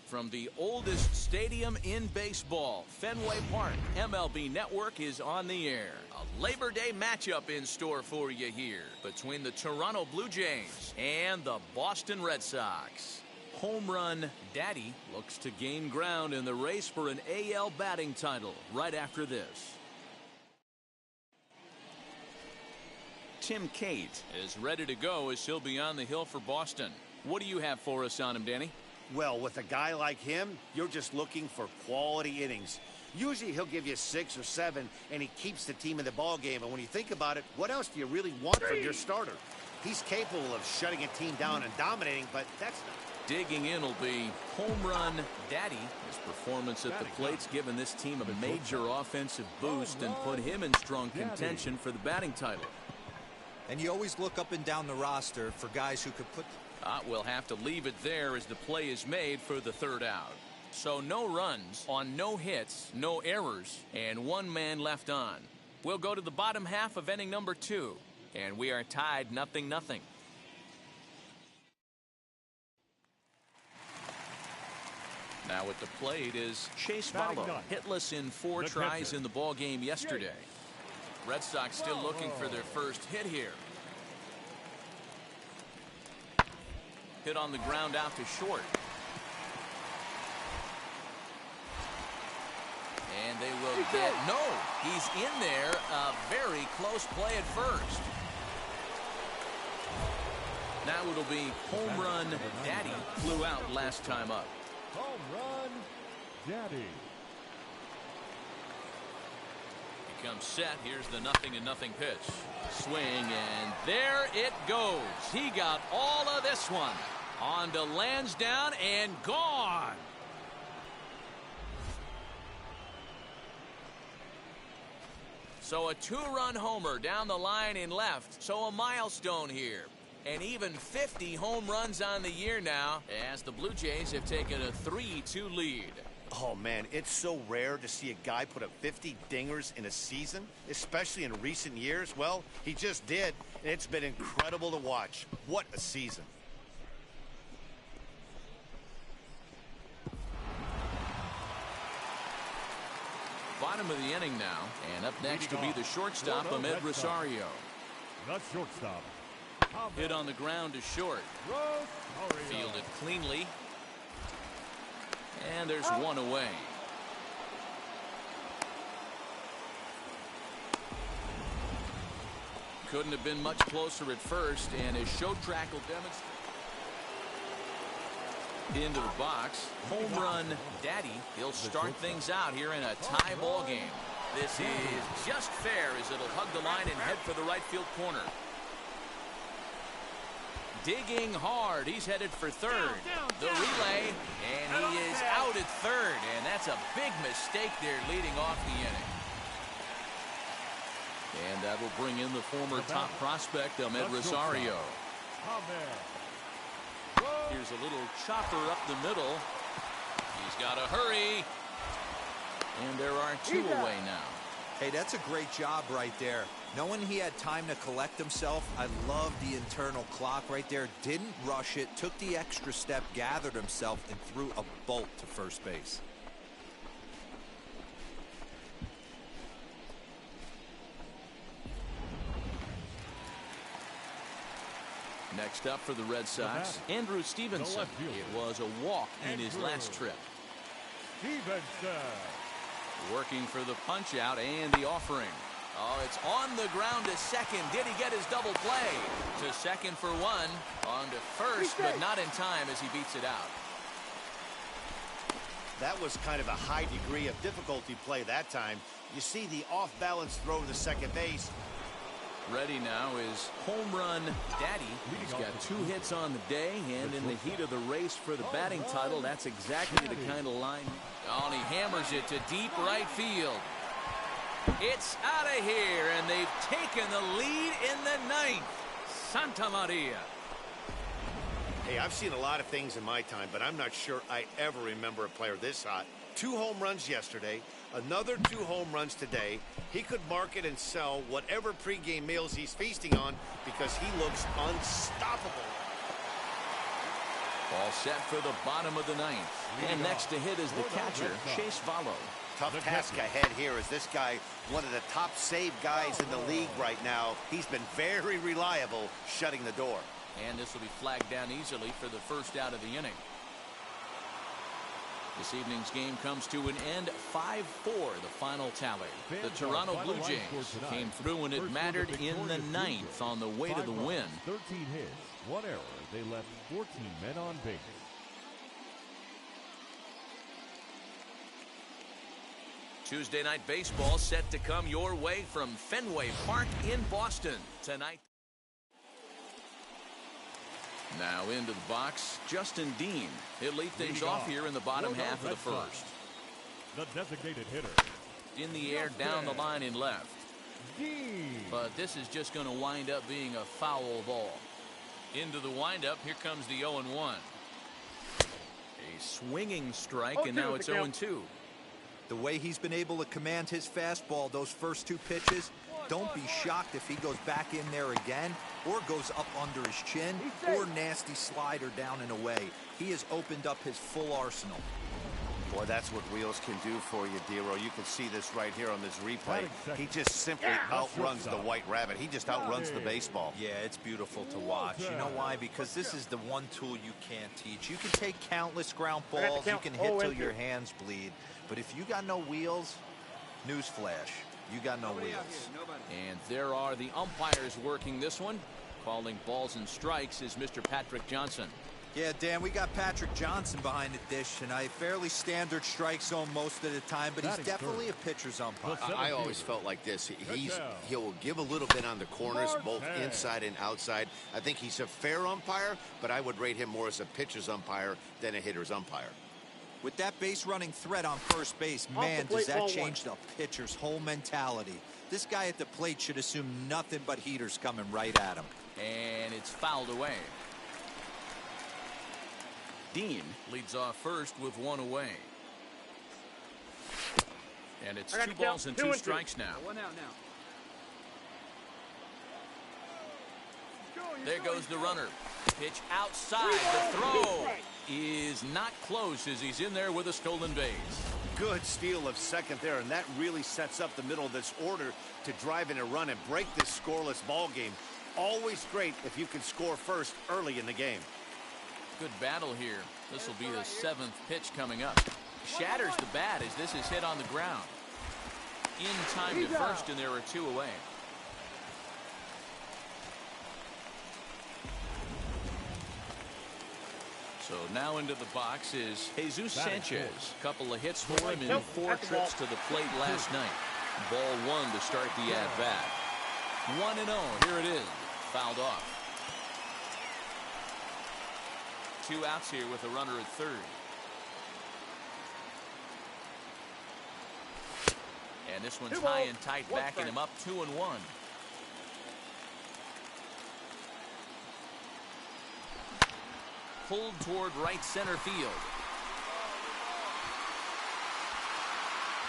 From the oldest stadium in baseball, Fenway Park, MLB Network is on the air. A Labor Day matchup in store for you here between the Toronto Blue Jays and the Boston Red Sox. Home Run Daddy looks to gain ground in the race for an AL batting title right after this. Tim Cate is ready to go as he'll be on the hill for Boston. What do you have for us on him, Danny? Well, with a guy like him, you're just looking for quality innings. Usually he'll give you 6 or 7, and he keeps the team in the ball game. And when you think about it, what else do you really want from your starter? He's capable of shutting a team down and dominating, but that's not. Digging in will be Home Run Daddy. His performance at the plate's given this team a major offensive boost and put him in strong contention for the batting title. And you always look up and down the roster for guys who could put... We'll have to leave it there as the play is made for the third out. So no runs on no hits, no errors, and 1 man left on. We'll go to the bottom half of inning number 2, and we are tied 0-0. Now at the plate is Chase Vallow, hitless in 4 tries in the ball game yesterday. Red Sox still looking for their first hit here. Hit on the ground out to short. And they will get, no, he's in there. A very close play at first. Now it'll be Home Run Daddy. Flew out last time up. Home Run Daddy. He comes set. Here's the 0-0 pitch. Swing, and there it goes. He got all of this one. On to Lansdowne and gone. So a 2-run homer down the line in left. So a milestone here. And even 50 home runs on the year now as the Blue Jays have taken a 3-2 lead. Oh, man, it's so rare to see a guy put up 50 dingers in a season, especially in recent years. Well, he just did, and it's been incredible to watch. What a season. Bottom of the inning now, and up next will be the shortstop, Mlb Rosario. The shortstop. Hit on the ground to short. Fielded cleanly. And there's one away. Couldn't have been much closer at first, and his show track will demonstrate. Into the box. Home Run Daddy. He'll start things out here in a tie ball game. This is just fair as it'll hug the line and head for the right field corner. Digging hard. He's headed for third. The relay, and he is out at third, and that's a big mistake there leading off the inning. And that will bring in the former top prospect, Mlb Rosario. Here's a little chopper up the middle. He's got to hurry. And there are 2 away now. Hey, that's a great job right there. Knowing he had time to collect himself, I love the internal clock right there. Didn't rush it, took the extra step, gathered himself, and threw a bolt to first base. Next up for the Red Sox, Andrew Stevenson. It was a walk in his last trip. Stevenson. Working for the punch out and the offering. Oh, it's on the ground to second. Did he get his double play? To second for 1. On to first, but not in time as he beats it out. That was kind of a high degree of difficulty play that time. You see the off-balance throw to second base. Ready now is Home Run Daddy. He's got 2 hits on the day, and in the heat of the race for the batting title, that's exactly the kind of line. Oh, and he hammers it to deep right field. It's out of here, and they've taken the lead in the 9th. Santa Maria. Hey, I've seen a lot of things in my time, but I'm not sure I ever remember a player this hot. 2 home runs yesterday, another 2 home runs today. He could market and sell whatever pregame meals he's feasting on because he looks unstoppable. All set for the bottom of the ninth. And next to hit is the catcher, Chase Vallo. Tough task ahead here as this guy, one of the top save guys in the league right now. He's been very reliable shutting the door. And this will be flagged down easily for the first out of the inning. This evening's game comes to an end, 5-4, the final tally. The Toronto Blue Jays came through when it mattered in the ninth on the way to the win. 13 hits, 1 error. They left 14 men on base. Tuesday night baseball set to come your way from Fenway Park in Boston tonight. Now into the box, Justin Dean. He'll lead things off here in the bottom half of the first. The designated hitter. In the air, down the line in left. Dean. But this is just going to wind up being a foul ball. Into the windup, here comes the 0-1. A swinging strike, and now it's 0-2. The way he's been able to command his fastball those first 2 pitches, don't be shocked if he goes back in there again or goes up under his chin or nasty slider down and away. He has opened up his full arsenal. Boy, that's what wheels can do for you, Dero. You can see this right here on this replay. He just simply outruns the White Rabbit. He just outruns the baseball. Yeah, it's beautiful to watch. You know why? Because this is the one tool you can't teach. You can take countless ground balls. You can hit till your hands bleed. But if you got no wheels, newsflash, you got no wheels. And there are the umpires working this one. Calling balls and strikes is Mr. Patrick Johnson. Yeah, Dan, we got Patrick Johnson behind the dish tonight. Fairly standard strike zone most of the time, but he's definitely a pitcher's umpire. I always felt like this. He'll give a little bit on the corners, both inside and outside. I think he's a fair umpire, but I would rate him more as a pitcher's umpire than a hitter's umpire. With that base running threat on first base, man, does that change the pitcher's whole mentality. This guy at the plate should assume nothing but heaters coming right at him. And it's fouled away. Dean leads off first with 1 away. And it's 2 balls and 2 strikes now. 1 out now. There goes the runner. Pitch outside. The throw is not close as he's in there with a stolen base. Good steal of second there, and that really sets up the middle of this order to drive in a run and break this scoreless ball game. Always great if you can score first early in the game. Good battle here. This will be the 7th pitch coming up. Shatters the bat as this is hit on the ground. In time to first, and there are 2 away. So now into the box is Jesus Sanchez. Couple of hits for him in 4 trips to the plate last night. Ball 1 to start the at-bat. 1-0. Here it is. Fouled off. 2 outs here with a runner at third. And this one's high and tight, backing him up. 2-1. Pulled toward right center field.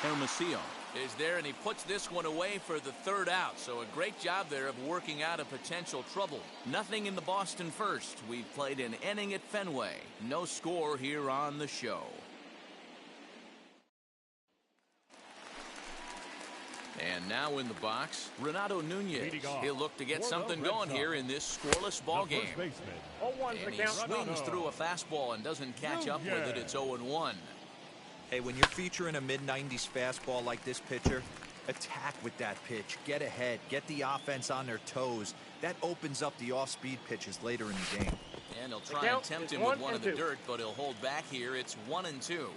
Hermosillo is there, and he puts this one away for the 3rd out. So a great job there of working out a potential trouble. Nothing in the Boston first. We've played an inning at Fenway. No score here on the show. And now in the box, Renato Nunez. He'll look to get something going here in this scoreless ball game. And he swings through a fastball and doesn't catch up with it. It's 0-1. Hey, when you're featuring a mid-90s fastball like this pitcher, attack with that pitch. Get ahead. Get the offense on their toes. That opens up the off-speed pitches later in the game. And he'll try and tempt him with one in the dirt, but he'll hold back here. It's 1-2.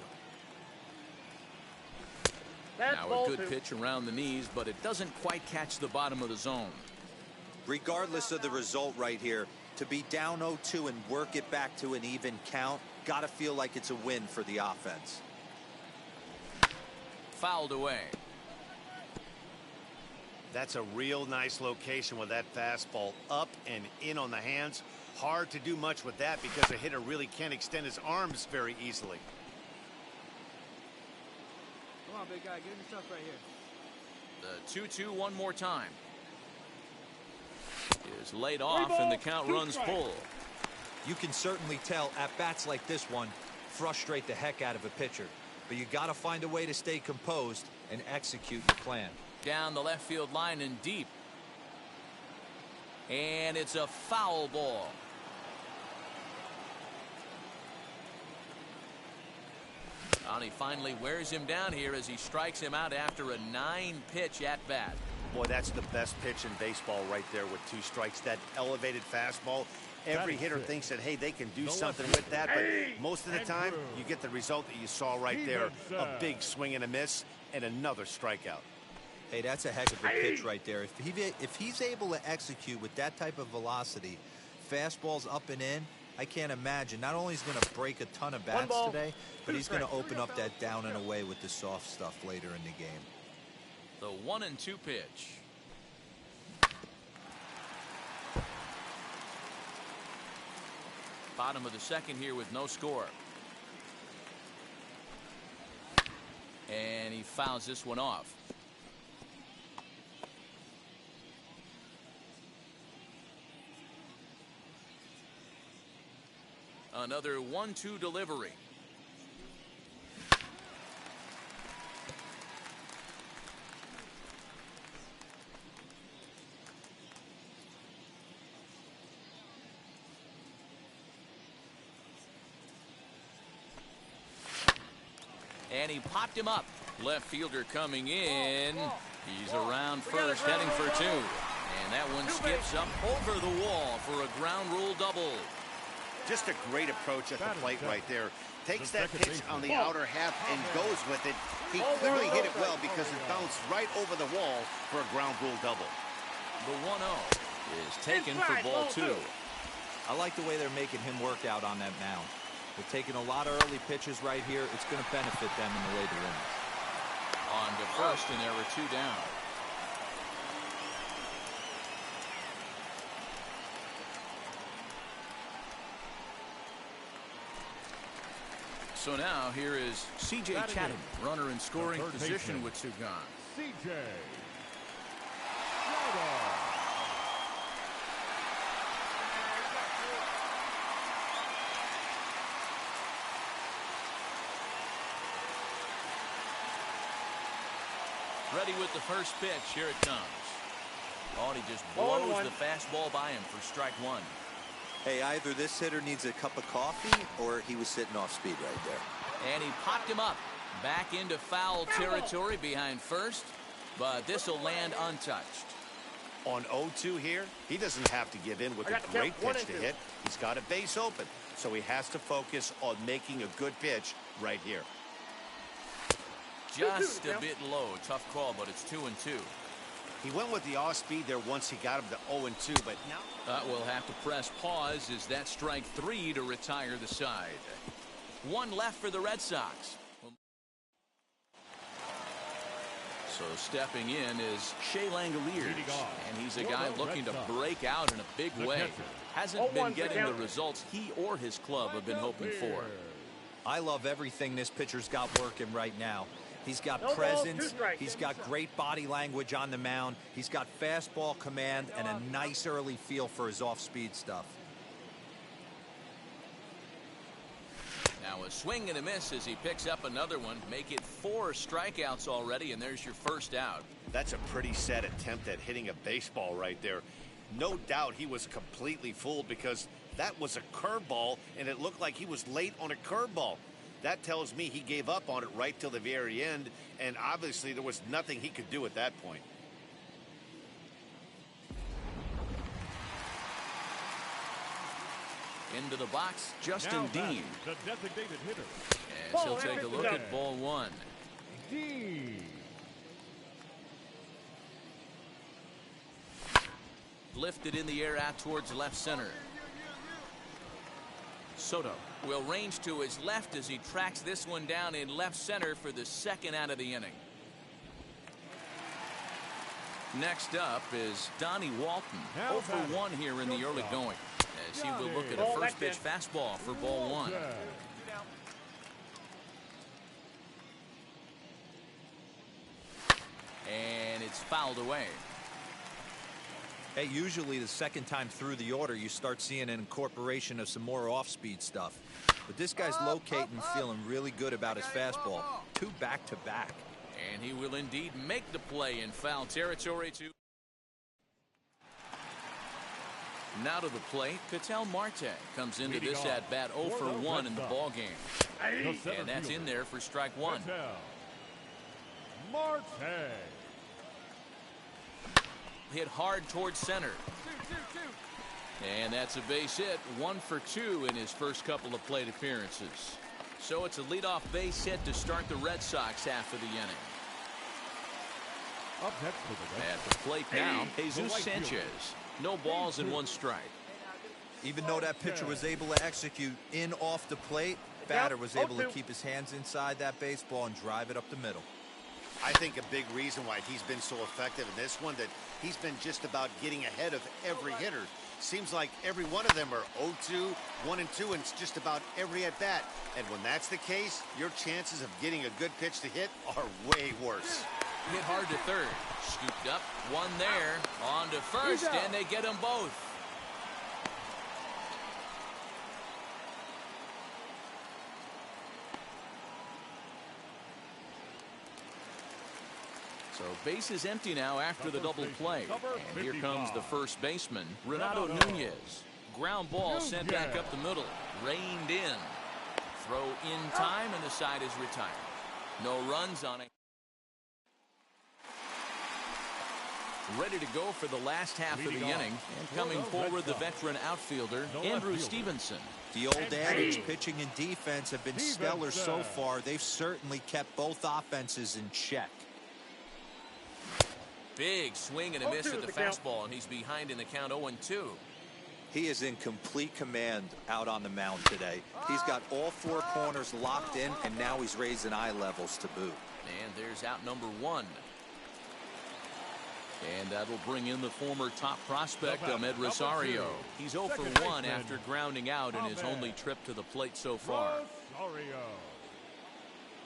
Now a good pitch around the knees, but it doesn't quite catch the bottom of the zone. Regardless of the result right here, to be down 0-2 and work it back to an even count, gotta feel like it's a win for the offense. Fouled away. That's a real nice location with that fastball up and in on the hands. Hard to do much with that because a hitter really can't extend his arms very easily. Come on, big guy, get him stuff right here. The 2-2 one more time. Is laid off, and the count runs full. You can certainly tell at-bats like this one frustrate the heck out of a pitcher. But you got to find a way to stay composed and execute your plan. Down the left field line and deep. And it's a foul ball. And he finally wears him down here as he strikes him out after a 9-pitch at-bat. Boy, that's the best pitch in baseball right there with 2 strikes. That elevated fastball. Every hitter thinks that, hey, they can do something with that, but most of the time, you get the result that you saw right there. A big swing and a miss, and another strikeout. Hey, that's a heck of a pitch right there. If he's able to execute with that type of velocity, fastballs up and in, I can't imagine. Not only is he going to break a ton of bats today, but he's going to open up that down and away with the soft stuff later in the game. The 1-2 pitch. Bottom of the second here with no score. And he fouls this one off. Another 1-2 delivery. And he popped him up. Left fielder coming in. He's around first, heading for 2. And that one skips up over the wall for a ground rule double. Just a great approach at the plate right there. Takes that pitch on the outer half and goes with it. He clearly hit it well because it bounced right over the wall for a ground rule double. The 1-0 is taken for ball 2. I like the way they're making him work out on that mound. They're taking a lot of early pitches right here. It's going to benefit them in the later innings. On to first, and there were 2 down. So now here is C.J. Chatham, runner in scoring position with 2 gone. C.J. Ready with the first pitch. Here it comes. Oh, he just blows the fastball by him for strike 1. Hey, either this hitter needs a cup of coffee or he was sitting off speed right there. And he popped him up. Back into foul territory behind first, but this will land untouched. On 0-2 here, he doesn't have to give in with a great pitch to hit. He's got a base open, so he has to focus on making a good pitch right here. Just a bit low. Tough call, but it's 2-2. He went with the off speed there once he got him to 0-2, but now We'll have to press pause as that strike 3 to retire the side. 1 left for the Red Sox. So stepping in is Shea Langoliers, and he's a guy looking to break out in a big way. Hasn't been getting the results he or his club have been hoping for. I love everything this pitcher's got working right now. He's got presence, he's got great body language on the mound, he's got fastball command and a nice early feel for his off-speed stuff. Now a swing and a miss as he picks up another one. Make it 4 strikeouts already, and there's your first out. that's a pretty sad attempt at hitting a baseball right there. No doubt he was completely fooled because that was a curveball, and it looked like he was late on a curveball. That tells me he gave up on it right till the very end, and obviously there was nothing he could do at that point. Into the box, Justin Dean. The designated hitter. As he'll take a look at ball one. Dean. Lifted in the air out towards left center. Soto will range to his left as he tracks this one down in left center for the second out of the inning. Next up is Donnie Walton. 0 for 1 here in the early going, as he will look at a first pitch fastball for ball one. And it's fouled away. Hey, usually the second time through the order, you start seeing an incorporation of some more off-speed stuff. But this guy's locating, feeling really good about his fastball. 2 back-to-back. And he will indeed make the play in foul territory. Now to the plate, Ketel Marte comes into this at-bat 0 for 1 in the ballgame. And that's in there for strike 1. Marte. Hit hard towards center. And that's a base hit, 1 for 2 in his first couple of plate appearances. So it's a leadoff base hit to start the Red Sox half of the inning. Up next for the Red At the plate now, Jesus Sanchez. No balls and 1 strike. Even though that pitcher was able to execute in off the plate, batter was able to keep his hands inside that baseball and drive it up the middle. I think a big reason why he's been so effective in this one, that he's been just about getting ahead of every hitter. Seems like every one of them are 0-2, 1-2, and it's just about every at-bat. And when that's the case, your chances of getting a good pitch to hit are way worse. Hit hard to third. Scooped up. 1 there. On to first, and they get them both. So base is empty now after the double play. And here comes the first baseman, Renato Nunez. Ground ball sent back up the middle. Reined in. Throw in time, and the side is retired. No runs on it. Ready to go for the last half of the inning. And coming forward, the veteran outfielder, Andrew Stevenson. The old adage, pitching and defense have been stellar so far. They've certainly kept both offenses in check. Big swing and a miss at the fastball, and he's behind in the count 0-2. He is in complete command out on the mound today. He's got all 4 corners locked in, and now he's raising eye levels to boot. And there's out number 1. And that'll bring in the former top prospect, Ahmed Rosario. He's 0 for 1 after grounding out in his only trip to the plate so far.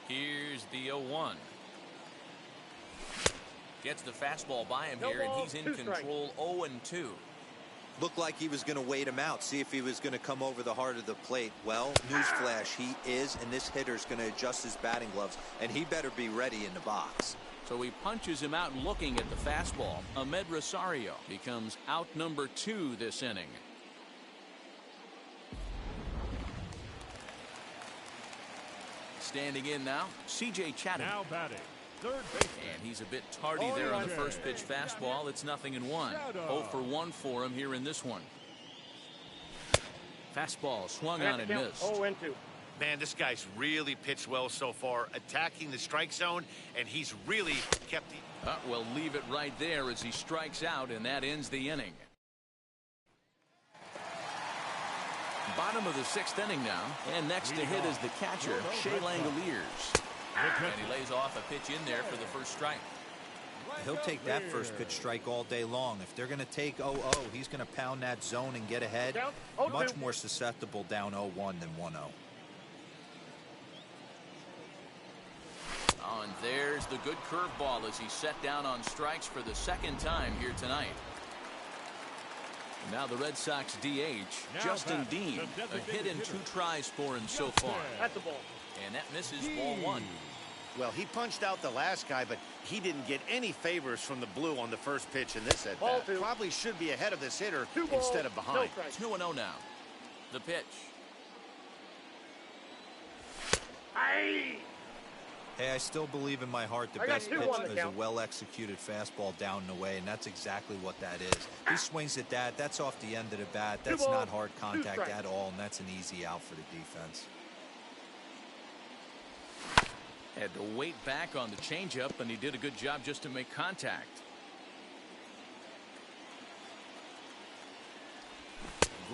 Here's the 0-1. Gets the fastball by him here, and he's in control. 0-2. Looked like he was going to wait him out, see if he was going to come over the heart of the plate. Well, newsflash, he is, and this hitter's going to adjust his batting gloves, and he better be ready in the box. So he punches him out looking at the fastball. Ahmed Rosario becomes out number 2 this inning. Standing in now, C.J. Chatham. Now batting, third baseman. And he's a bit tardy there on the first pitch fastball. It's 0-1. 0 for 1 for him here in this one. Fastball swung on and missed. 0-2. Man, this guy's really pitched well so far, attacking the strike zone, and he's really kept the... We'll leave it right there as he strikes out, and that ends the inning. Bottom of the 6th inning now, and next to hit is the catcher, Shea Langoliers. And he lays off a pitch in there for the first strike. He'll take that first pitch strike all day long. If they're going to take 0-0, he's going to pound that zone and get ahead. Much more susceptible down 0-1 than 1-0. Oh, and there's the good curveball as he's set down on strikes for the 2nd time here tonight. Now the Red Sox DH, Justin Dean. A hit and 2 tries for him so far. That's the ball. And that misses ball 1. Well, he punched out the last guy, but he didn't get any favors from the blue on the first pitch in this at-bat. Probably should be ahead of this hitter instead of behind. 2-0 now. The pitch. Hey, I still believe in my heart the best pitch is a well-executed fastball down and away, and that's exactly what that is. He swings at that. That's off the end of the bat. That's not hard contact at all, and that's an easy out for the defense. Had to wait back on the changeup, and he did a good job just to make contact.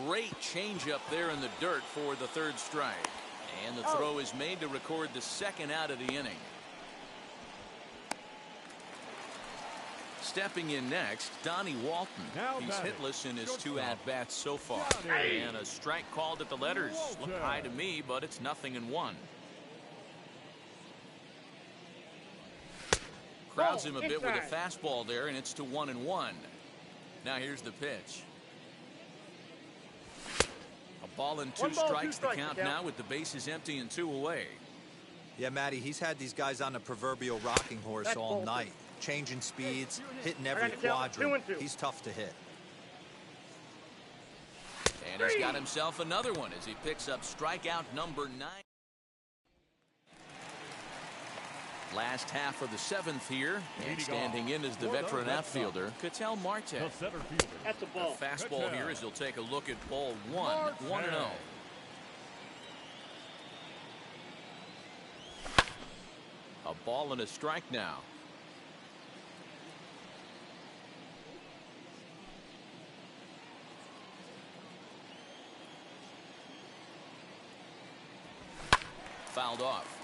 Great changeup there in the dirt for the 3rd strike. And the throw is made to record the 2nd out of the inning. Stepping in next, Donnie Walton. He's hitless in his 2 at-bats so far. And a strike called at the letters. Looked high to me, but it's 0-1. Crowds him a bit with a fastball there, and it's to 1-1. Now here's the pitch. A ball and two strikes, the count now with the bases empty and 2 away. Yeah, Matty, he's had these guys on the proverbial rocking horse all night. Changing speeds, hitting every quadrant. He's tough to hit. And he's got himself another one as he picks up strikeout number 9. Last half of the 7th here, and standing in is the veteran outfielder, Ketel Marte. That's a ball. The fastball here as he'll take a look at ball 1, 1-0. A ball and a strike now. Fouled off.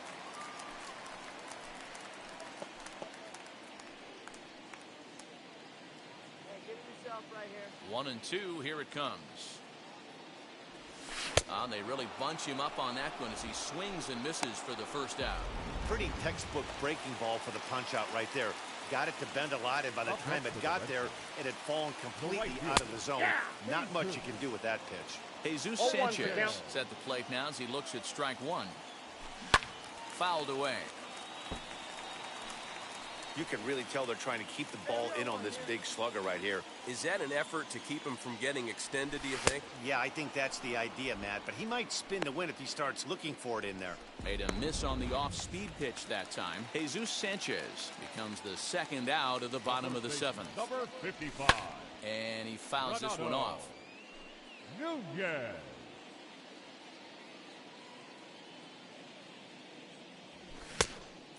Right here. 1 and 2, here it comes. They really bunch him up on that one as he swings and misses for the first out. Pretty textbook breaking ball for the punch out right there. Got it to bend a lot, and by the time it got there, it had fallen completely out of the zone. Not much you can do with that pitch. Jesus Sanchez is at the plate now as he looks at strike 1. Fouled away. You can really tell they're trying to keep the ball in on this big slugger right here. Is that an effort to keep him from getting extended, do you think? Yeah, I think that's the idea, Matt. But he might spin to win if he starts looking for it in there. Made a miss on the off-speed pitch that time. Jesus Sanchez becomes the second out of the bottom of the 7th. Number 55. And he fouls this one off. Nunez.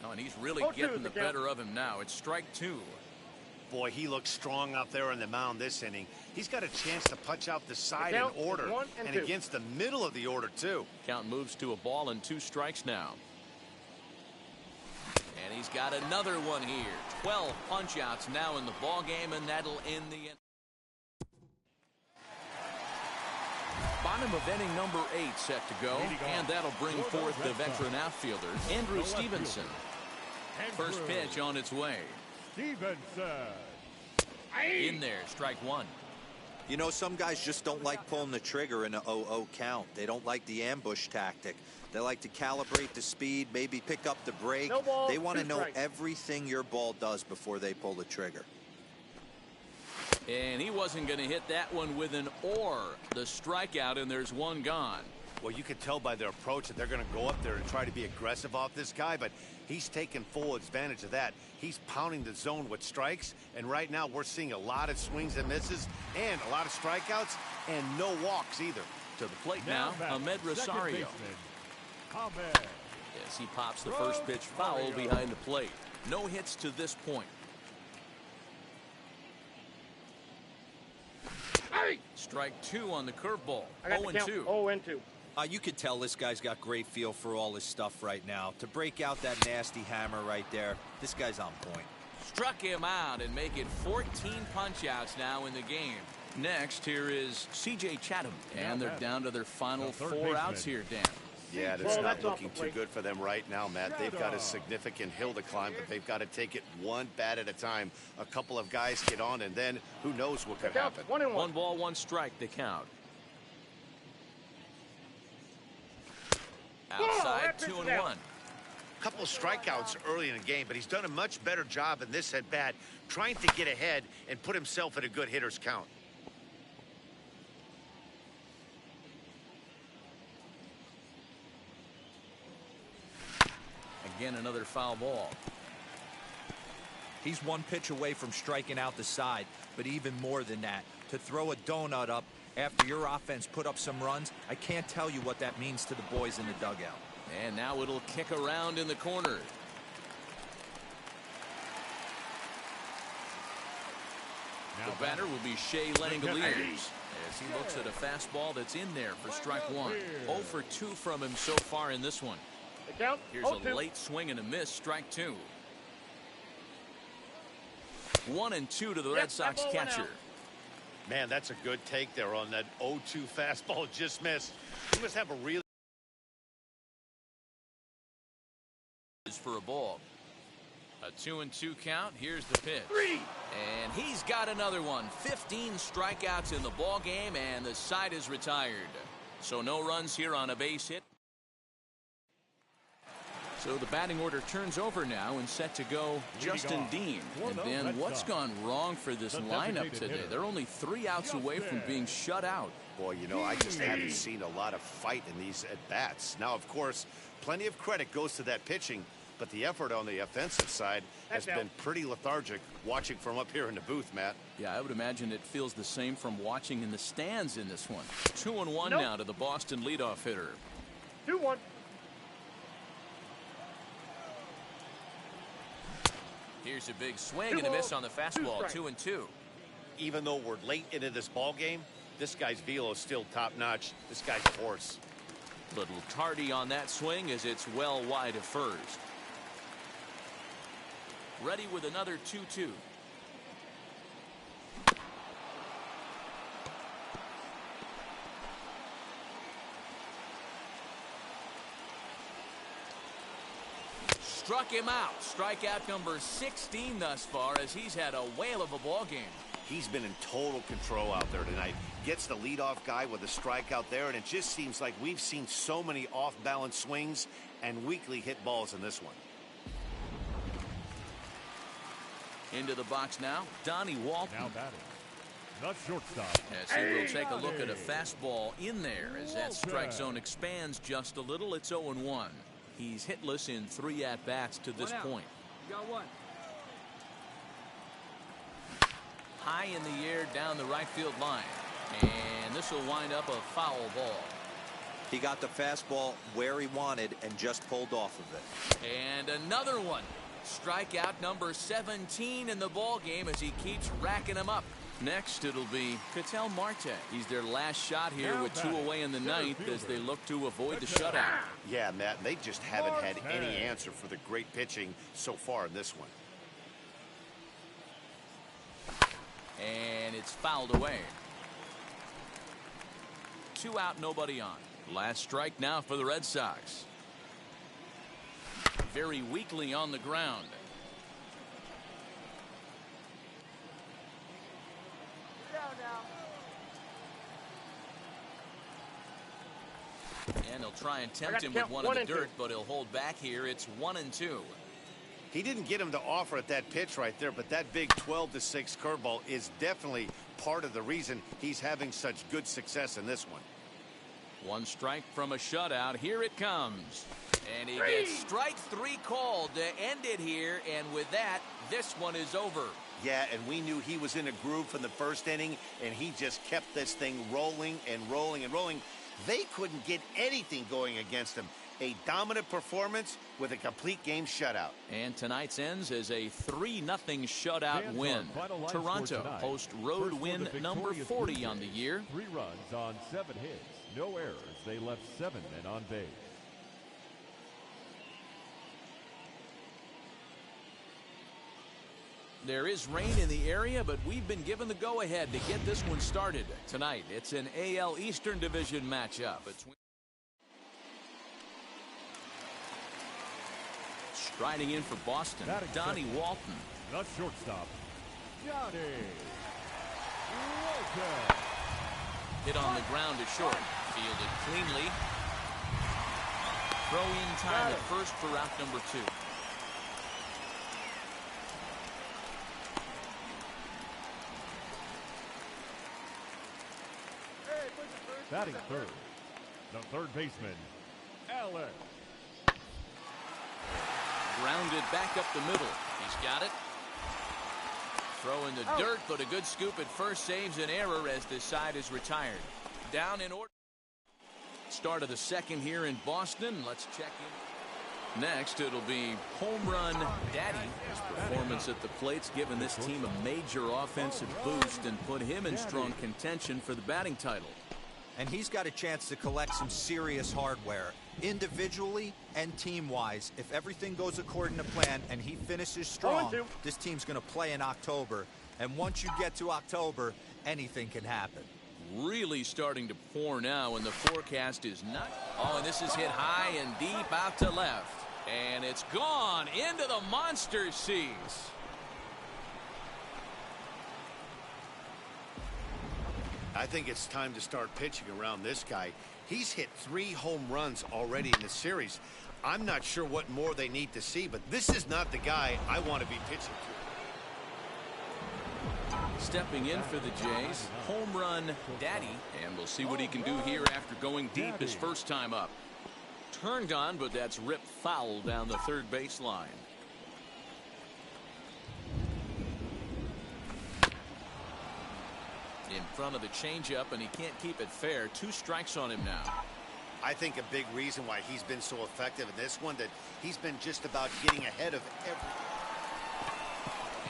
Oh, and he's really getting the better of him now. It's strike 2. Boy, he looks strong out there on the mound this inning. He's got a chance to punch out the side in order, and against the middle of the order, too. Count moves to a ball and 2 strikes now. And he's got another one here. 12 punch-outs now in the ball game, and that'll end the end. Bottom of inning number 8 set to go, and that'll bring forth the veteran outfielder, Andrew Stevenson. First pitch on its way. Stevenson. In there, strike 1. You know, some guys just don't like pulling the trigger in a 0-0 count. They don't like the ambush tactic. They like to calibrate the speed, maybe pick up the brake. They want to know everything your ball does before they pull the trigger. And he wasn't going to hit that one with an or. The strikeout, and there's one gone. Well, you could tell by their approach that they're going to go up there and try to be aggressive off this guy, but he's taking full advantage of that. He's pounding the zone with strikes, and right now we're seeing a lot of swings and misses and a lot of strikeouts and no walks either. To the plate now, Ahmed Rosario. Yes, he pops the first pitch foul behind the plate. No hits to this point. Strike 2 on the curveball. 0-2. 0-2. You could tell this guy's got great feel for all his stuff right now. To break out that nasty hammer right there, this guy's on point. Struck him out and make it 14 punch-outs now in the game. Next, here is C.J. Chatham. And they're down to their final 4 outs here, Dan. Yeah, it's not looking too good for them right now, Matt. They've got a significant hill to climb, but they've got to take it one bat at a time. A couple of guys get on, and then who knows what could happen. 1 ball, 1 strike, the count. Outside, 2-1. Couple of strikeouts early in the game, but he's done a much better job in this at-bat trying to get ahead and put himself at a good hitter's count. Again, another foul ball. He's 1 pitch away from striking out the side, but even more than that, to throw a donut up after your offense put up some runs, I can't tell you what that means to the boys in the dugout. And now it'll kick around in the corner. The batter will be Shea Langoliers as he looks at a fastball that's in there for strike 1. 0 for 2 from him so far in this one. Here's a late swing and a miss, strike 2. 1-2 to the Red Sox catcher. Man, that's a good take there on that 0-2 fastball just missed. He must have a really for a ball. A 2-2 count. Here's the pitch. And he's got another one. 15 strikeouts in the ball game, and the side is retired. So no runs here on a base hit. So the batting order turns over now and set to go Justin Dean. And then what's gone wrong for this lineup today? They're only 3 outs away from being shut out. Boy, you know, I just haven't seen a lot of fight in these at-bats. Now, of course, plenty of credit goes to that pitching, but the effort on the offensive side has been pretty lethargic watching from up here in the booth, Matt. Yeah, I would imagine it feels the same from watching in the stands in this one. 2-1 now to the Boston leadoff hitter. 2-1. Here's a big swing and a miss on the fastball. 2-2. Even though we're late into this ball game, this guy's velo is still top-notch. This guy's a horse. Little tardy on that swing as it's well wide of first. Ready with another 2-2. Struck him out. Strikeout number 16 thus far as he's had a whale of a ball game. He's been in total control out there tonight. Gets the leadoff guy with a strikeout there, and it just seems like we've seen so many off-balance swings and weakly hit balls in this one. Into the box now, Donnie Walton. Now batting, the shortstop. As he will take a look at a fastball in there as that strike zone expands just a little. It's 0-1. He's hitless in 3 at-bats to this point. You got 1. High in the air down the right field line. And this will wind up a foul ball. He got the fastball where he wanted and just pulled off of it. And another one. Strikeout number 17 in the ball game as he keeps racking them up. Next, it'll be Ketel Marte. He's their last shot here with 2 away in the ninth as they look to avoid the shutout. Yeah, Matt, they just haven't had any answer for the great pitching so far in this one. And it's fouled away. 2 out, nobody on. Last strike now for the Red Sox. Very weakly on the ground. And he'll try and tempt him with one in the dirt, but he'll hold back here. It's 1-2. He didn't get him to offer at that pitch right there, but that big 12-6 curveball is definitely part of the reason he's having such good success in this one. 1 strike from a shutout. Here it comes. And he gets strike 3 called to end it here. And with that, this one is over. Yeah, and we knew he was in a groove from the first inning, and he just kept this thing rolling and rolling and rolling. They couldn't get anything going against him. A dominant performance with a complete game shutout. And tonight's ends as a 3-0 shutout win. Toronto host road win number 40 on the year. 3 runs on 7 hits. No errors. They left 7 men on base. There is rain in the area, but we've been given the go-ahead to get this one started. Tonight, it's an AL Eastern Division matchup between... Striding in for Boston, Donnie Walton. The shortstop, Donnie Walton. Hit on the ground to short. Fielded cleanly. Throw in time at first for out number 2. Batting third, the third baseman, Alex. Grounded back up the middle. He's got it. Throw in the dirt, but a good scoop at first saves an error as this side is retired. Down in order. Start of the second here in Boston. Let's check in. Next, it'll be home run daddy. His performance at the plate's given this team a major offensive boost and put him in strong contention for the batting title. And he's got a chance to collect some serious hardware, individually and team-wise. If everything goes according to plan and he finishes strong, this team's going to play in October. And once you get to October, anything can happen. Really starting to pour now, and the forecast is not. Oh, and this is hit high and deep out to left. And it's gone into the monster seats. I think it's time to start pitching around this guy. He's hit 3 home runs already in the series. I'm not sure what more they need to see, but this is not the guy I want to be pitching to. Stepping in for the Jays, home run Daddy, and we'll see what he can do here after going deep his first time up. Turned on, but that's ripped foul down the third baseline. In front of the changeup, and he can't keep it fair. 2 strikes on him now. I think a big reason why he's been so effective in this one, that he's been just about getting ahead of everything.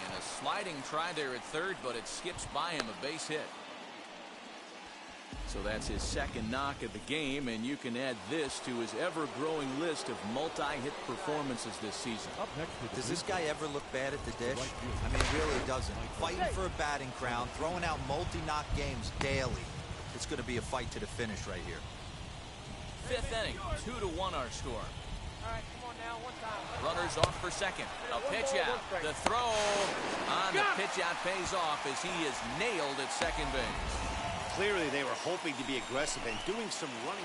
And a sliding try there at third, but it skips by him, a base hit. So that's his second knock of the game, and you can add this to his ever-growing list of multi-hit performances this season. Does this guy ever look bad at the dish? I mean, really doesn't. Fighting for a batting crown, throwing out multi-knock games daily. It's going to be a fight to the finish right here. 5th inning, 2-1 our score. All right, come on now, one time. Runners off for second. A pitch out. The throw on the pitch out pays off as he is nailed at second base. Clearly, they were hoping to be aggressive and doing some running.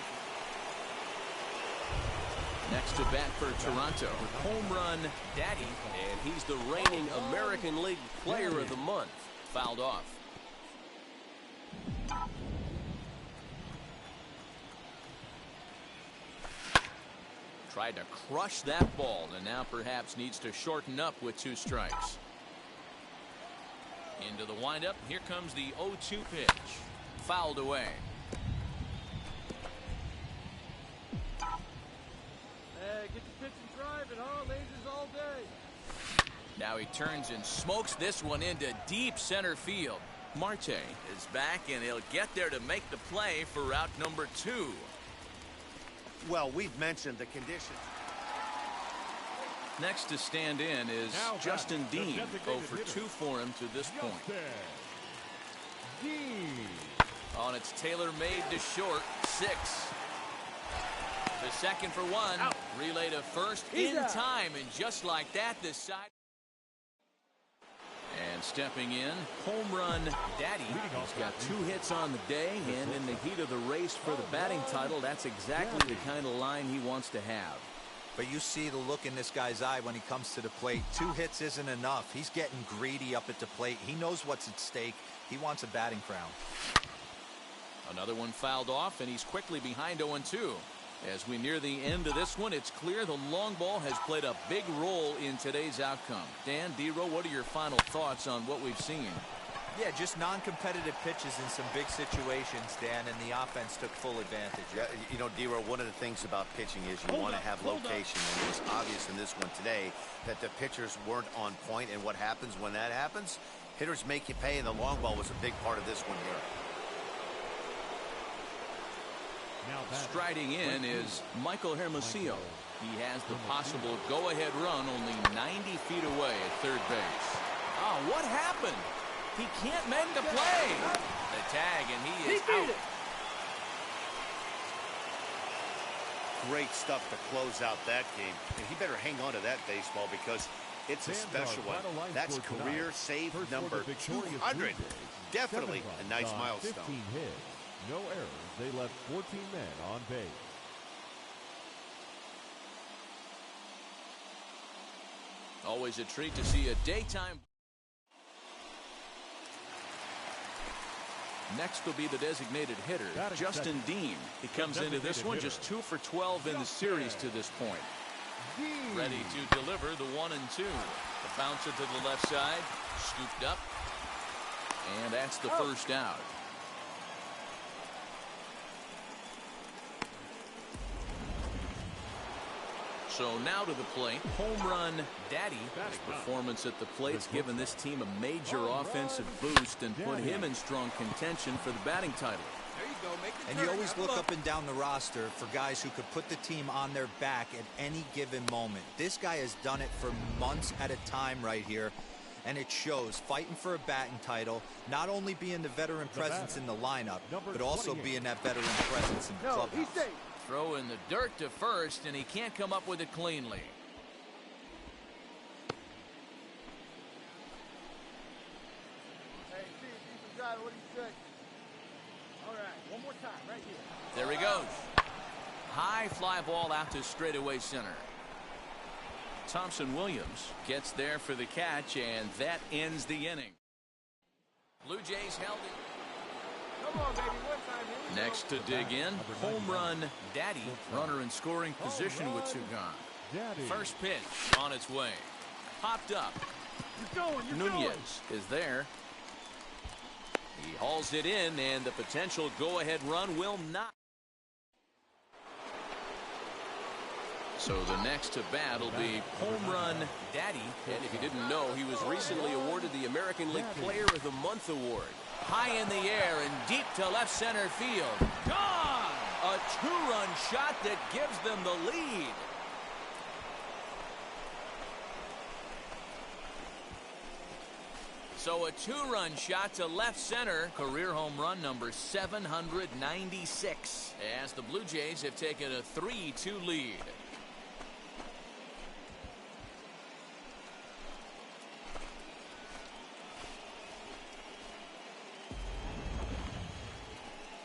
Next to bat for Toronto, home run Daddy, And he's the reigning American League Player of the Month. fouled off. Tried to crush that ball, and now perhaps needs to shorten up with 2 strikes. Into the windup. Here comes the 0-2 pitch. Fouled away. Hey, get your pitch and drive it, huh? Lasers all day. Now he turns and smokes this one into deep center field. Marte is back, and he'll get there to make the play for route number 2. Well, we've mentioned the conditions. Next to stand in is Justin Dean. 0 for 2 for him to this point. On its tailor-made to short, 6. The second for 1. Relay to first in time, and just like that, this side. And stepping in, home run Daddy. He's got 2 hits on the day, and in the heat of the race for the batting title, that's exactly the kind of line he wants to have. But you see the look in this guy's eye when he comes to the plate. 2 hits isn't enough. He's getting greedy up at the plate. He knows what's at stake. He wants a batting crown. Another one fouled off, and he's quickly behind 0-2. As we near the end of this one, it's clear the long ball has played a big role in today's outcome. Dan, D-Row, what are your final thoughts on what we've seen? Yeah, just non-competitive pitches in some big situations, Dan, and the offense took full advantage. Yeah, you know, D-Row, one of the things about pitching is you want to have location, and it was obvious in this one today that the pitchers weren't on point, and what happens when that happens? Hitters make you pay, and the long ball was a big part of this one here. Striding in is Michael Hermosillo. He has the possible go-ahead run only 90 feet away at third base. Oh, what happened? He can't make the play. The tag, and he is out. Great stuff to close out that game. And he better hang on to that baseball because it's a special one. That's career save number 200. Definitely a nice milestone. 15 hits, no errors. They left 14 men on base. Always a treat to see a daytime. Next will be the designated hitter, Justin Dean. He comes into this one just 2 for 12 in the series to this point. Ready to deliver the 1-2. The bouncer to the left side, scooped up, and that's the first out. So now to the plate, home run Daddy. His performance at the plate's given this team a major offensive boost and put him in strong contention for the batting title. There you go, make the And you always look up and down the roster for guys who could put the team on their back at any given moment. This guy has done it for months at a time right here, and it shows. Fighting for a batting title, not only being the veteran presence in the lineup, but also being that veteran presence in the clubhouse. Throw in the dirt to first, and he can't come up with it cleanly. right, what do you say? All right, one more time, right here. There he goes. High fly ball out to straightaway center. Thompson Williams gets there for the catch, and that ends the inning. Blue Jays held it. Come on, baby, one time here. Next to dig in, home run Daddy. Runner in scoring position with two gone. First pitch on its way. Popped up. You're Nunez is there. He hauls it in, and the potential go-ahead run will not. So the next to bat will be home run Daddy. And if you didn't know, he was recently awarded the American League Player of the Month award. High in the air and deep to left center field. Gone! A two-run shot that gives them the lead. So a two-run shot to left center. Career home run number 796. As the Blue Jays have taken a 3-2 lead.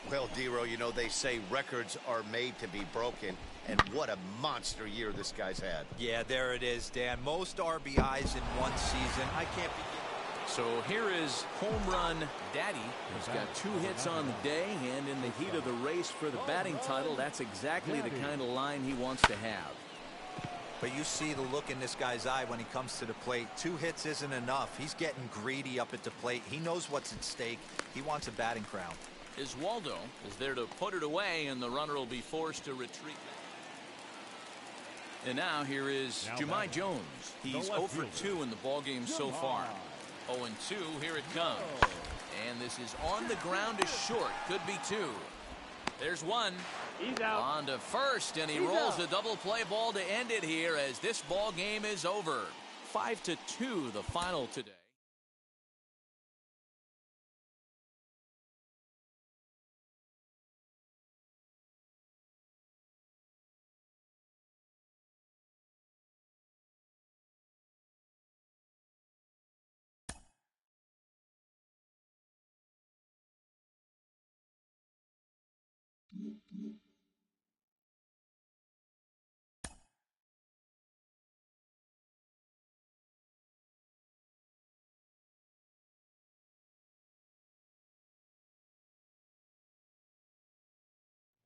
Well, Dero, you know, they say records are made to be broken, and what a monster year this guy's had. Yeah, there it is, Dan. Most RBIs in one season. I can't begin. So here is home run Daddy. He's got 2 hits on the day, and in the heat of the race for the batting title, that's exactly the kind of line he wants to have. But you see the look in this guy's eye when he comes to the plate. 2 hits isn't enough. He's getting greedy up at the plate. He knows what's at stake. He wants a batting crown. Waldo is there to put it away, and the runner will be forced to retreat. And now here is Jahmai Jones. He's 0 for 2 in the ballgame so far. 0-2, here it comes. And this is on the ground to short. Could be 2. There's 1. He's out. On to first, and he rolls a double play ball to end it here as this ball game is over. 5-2 the final today.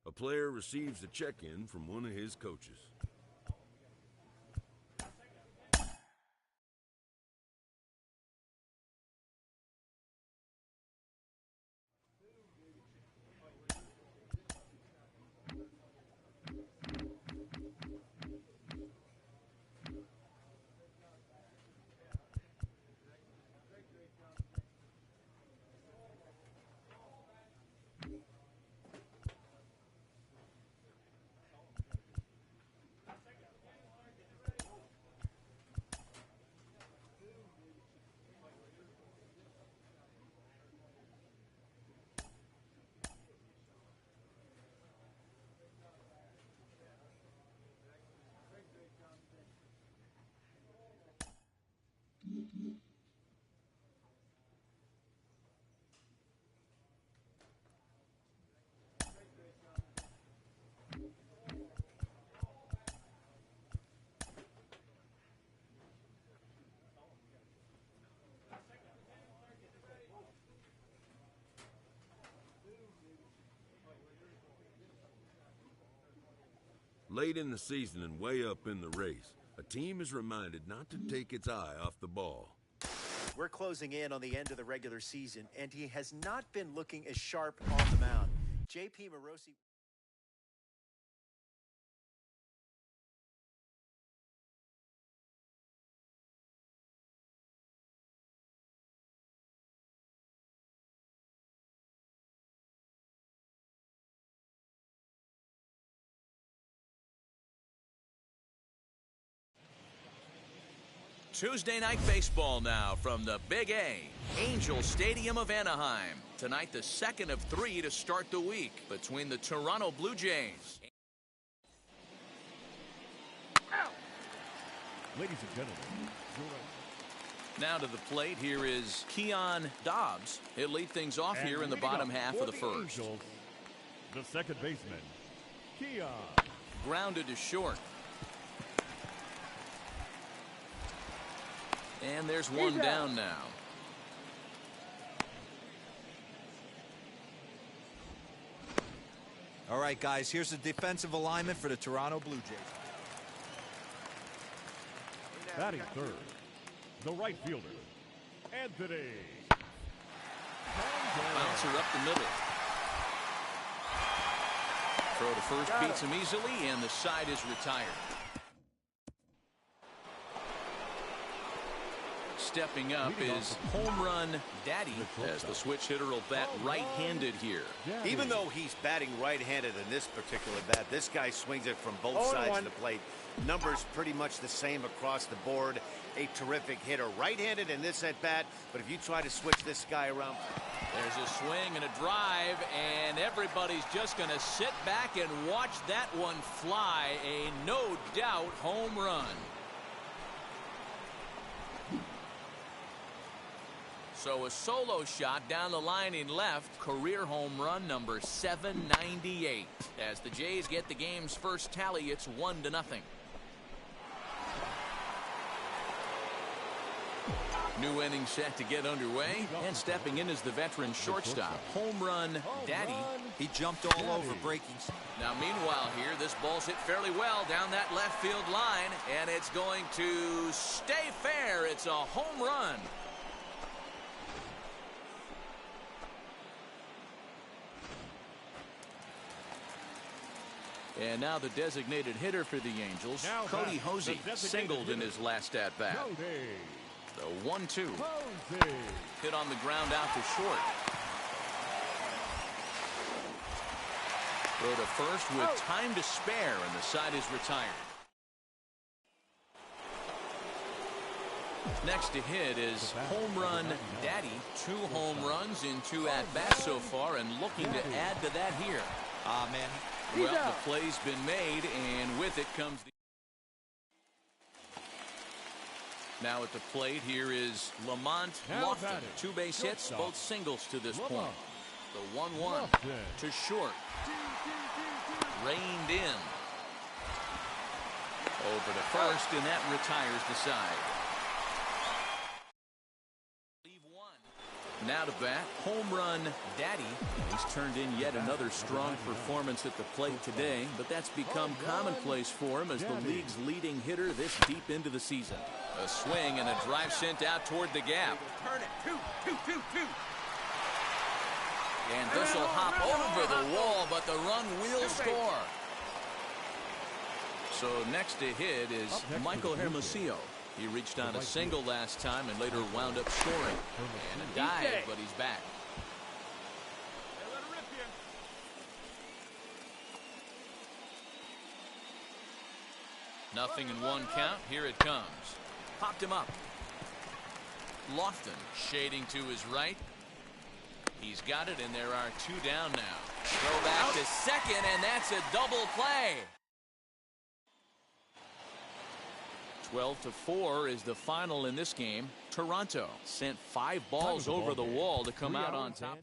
A player receives a check-in from one of his coaches. Late in the season and way up in the race, a team is reminded not to take its eye off the ball. We're closing in on the end of the regular season, and he has not been looking as sharp on the mound. J.P. Morosi. Tuesday night baseball now from the Big A, Angel Stadium of Anaheim. Tonight, the second of 3 to start the week between the Toronto Blue Jays. Ladies and gentlemen, Now to the plate, here is Keon Dobbs. He'll lead things off here in the bottom half of the first. Angels, the second baseman, Keon. Grounded to short. And there's one down now. All right, guys, here's the defensive alignment for the Toronto Blue Jays. Batting third, the right fielder, Anthony. Bouncer up the middle. Throw to first beats him easily, and the side is retired. Stepping up is home run daddy, as the switch hitter will bat right-handed here. Even though he's batting right-handed in this particular bat, this guy swings it from both sides of the plate. Numbers pretty much the same across the board. A terrific hitter, right-handed in this at-bat, but if you try to switch this guy around... There's a swing and a drive, and everybody's just going to sit back and watch that one fly. A no-doubt home run. So a solo shot down the line in left, career home run number 798. As the Jays get the game's first tally, it's 1-0. New inning set to get underway, and stepping in is the veteran shortstop, home run daddy. He jumped all over breaking. Now meanwhile here, this ball's hit fairly well down that left field line, and it's going to stay fair. It's a home run. And now the designated hitter for the Angels, Cody Hosey, singled in his last at-bat. The 1-2. Hit on the ground out to short. Throw to first with time to spare, and the side is retired. Next to hit is home run daddy. 2 home runs in 2 at-bats so far, and looking to add to that here. Man. Well, the play's been made, and with it comes the... Now at the plate, here is Lamont Lofton. 2 base hits, both singles to this point. The 1-1 to short. Reined in. Over to first, and that retires the side. Now to bat, home run daddy. He's turned in yet another strong performance at the plate today, but that's become commonplace for him as the league's leading hitter this deep into the season. A swing and a drive sent out toward the gap. Turn it, 2-2-2-2. And this will hop over the wall, but the run will score. So next to hit is Michael Hermosillo. He reached on a single last time and later wound up scoring. And a dive, but he's back. Nothing in 1 count. Here it comes. Popped him up. Lofton shading to his right. He's got it, and there are 2 down now. Throw back to second, and that's a double play. 12-4 is the final in this game. Toronto sent 5 balls over the wall to come out on top.